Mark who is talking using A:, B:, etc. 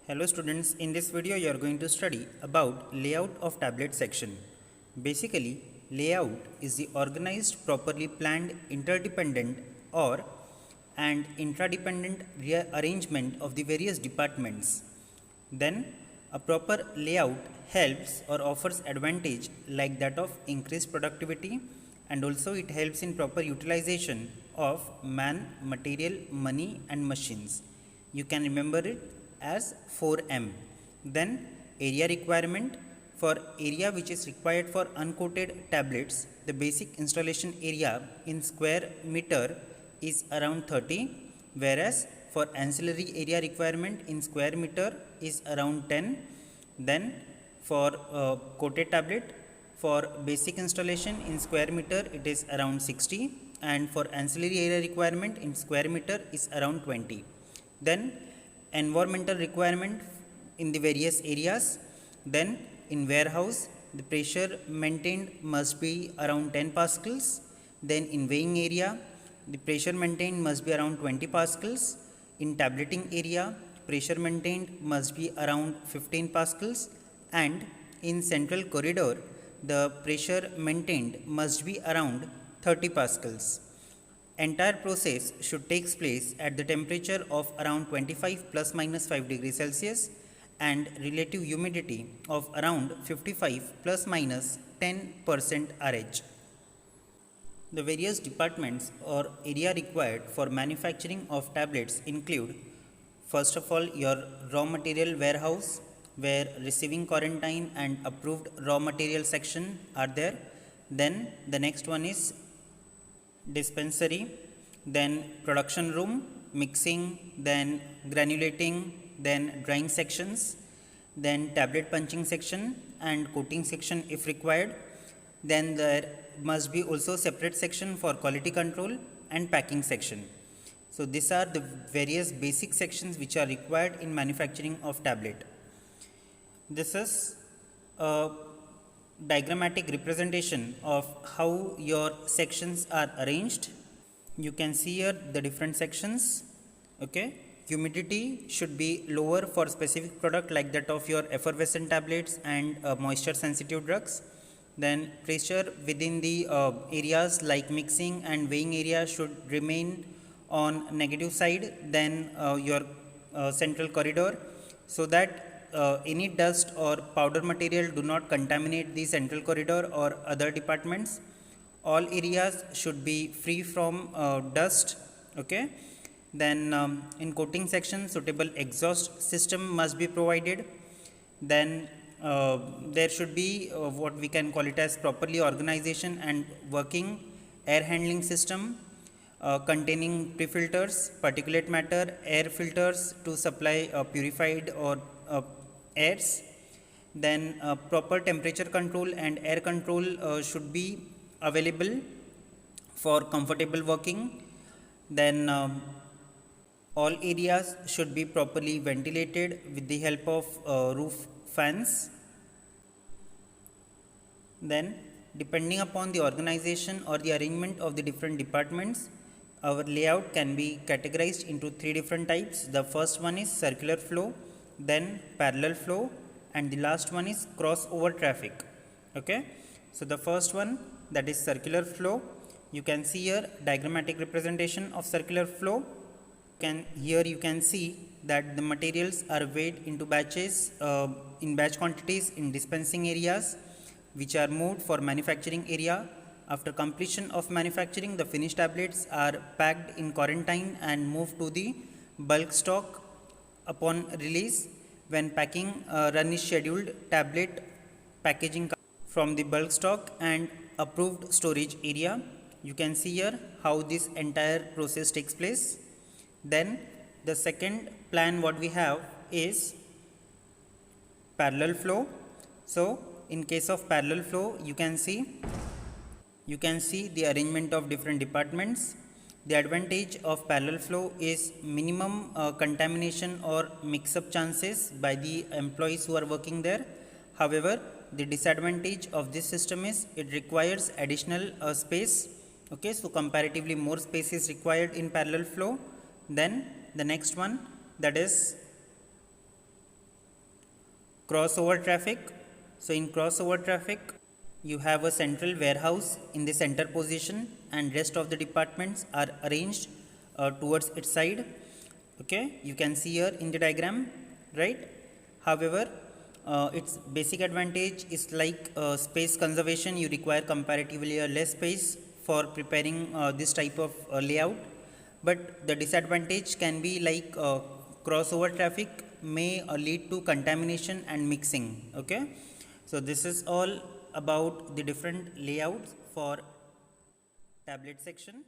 A: Hello students, in this video you are going to study about layout of tablet section. Basically, layout is the organized, properly planned, interdependent or and intradependent arrangement of the various departments. Then a proper layout helps or offers advantage like that of increased productivity, and also it helps in proper utilization of man, material, money and machines. You can remember it as 4M. Then area requirement, for area which is required for uncoated tablets, the basic installation area in square meter is around 30, whereas for ancillary area requirement in square meter is around 10. Then for coated tablet, for basic installation in square meter it is around 60, and for ancillary area requirement in square meter is around 20. Then environmental requirement in the various areas. Then in warehouse the pressure maintained must be around 10 pascals. Then in weighing area the pressure maintained must be around 20 pascals. In tableting area pressure maintained must be around 15 pascals, and in central corridor the pressure maintained must be around 30 pascals. Entire process should take place at the temperature of around 25 plus minus 5 degrees Celsius and relative humidity of around 55 plus minus 10% RH. The various departments or area required for manufacturing of tablets include, first of all, your raw material warehouse, where receiving quarantine and approved raw material section are there. Then the next one is dispensary, then production room, mixing, then granulating, then drying sections, then tablet punching section and coating section if required. Then there must be also separate section for quality control and packing section. So these are the various basic sections which are required in manufacturing of tablet. This is a diagrammatic representation of how your sections are arranged. You can see here the different sections. Okay, humidity should be lower for specific product like that of your effervescent tablets and moisture sensitive drugs. Then pressure within the areas like mixing and weighing area should remain on negative side than your central corridor, so that any dust or powder material do not contaminate the central corridor or other departments. All areas should be free from dust. Okay. Then in coating section suitable exhaust system must be provided. Then there should be what we can call it as properly organization and working air handling system containing pre-filters, particulate matter, air filters to supply purified or airs. Then proper temperature control and air control should be available for comfortable working. Then all areas should be properly ventilated with the help of roof fans. Then depending upon the organization or the arrangement of the different departments, our layout can be categorized into three different types. The first one is circular flow, then parallel flow, and the last one is crossover traffic. Okay, so the first one, that is circular flow. You can see here diagrammatic representation of circular flow. Here you can see that the materials are weighed into batches in batch quantities in dispensing areas, which are moved for manufacturing area. After completion of manufacturing, the finished tablets are packed in quarantine and moved to the bulk stock. Upon release, when packing run is scheduled, tablet packaging from the bulk stock and approved storage area. You can see here how this entire process takes place. Then the second plan what we have is parallel flow. So in case of parallel flow, you can see the arrangement of different departments. The advantage of parallel flow is minimum contamination or mix-up chances by the employees who are working there. However, the disadvantage of this system is it requires additional space. Okay, so comparatively more space is required in parallel flow. Then the next one, that is crossover traffic. So in crossover traffic, you have a central warehouse in the center position and rest of the departments are arranged towards its side. Okay, you can see here in the diagram, right? However, its basic advantage is like space conservation. You require comparatively less space for preparing this type of layout, but the disadvantage can be like crossover traffic may lead to contamination and mixing. Okay, so this is all about the different layouts for tablet section.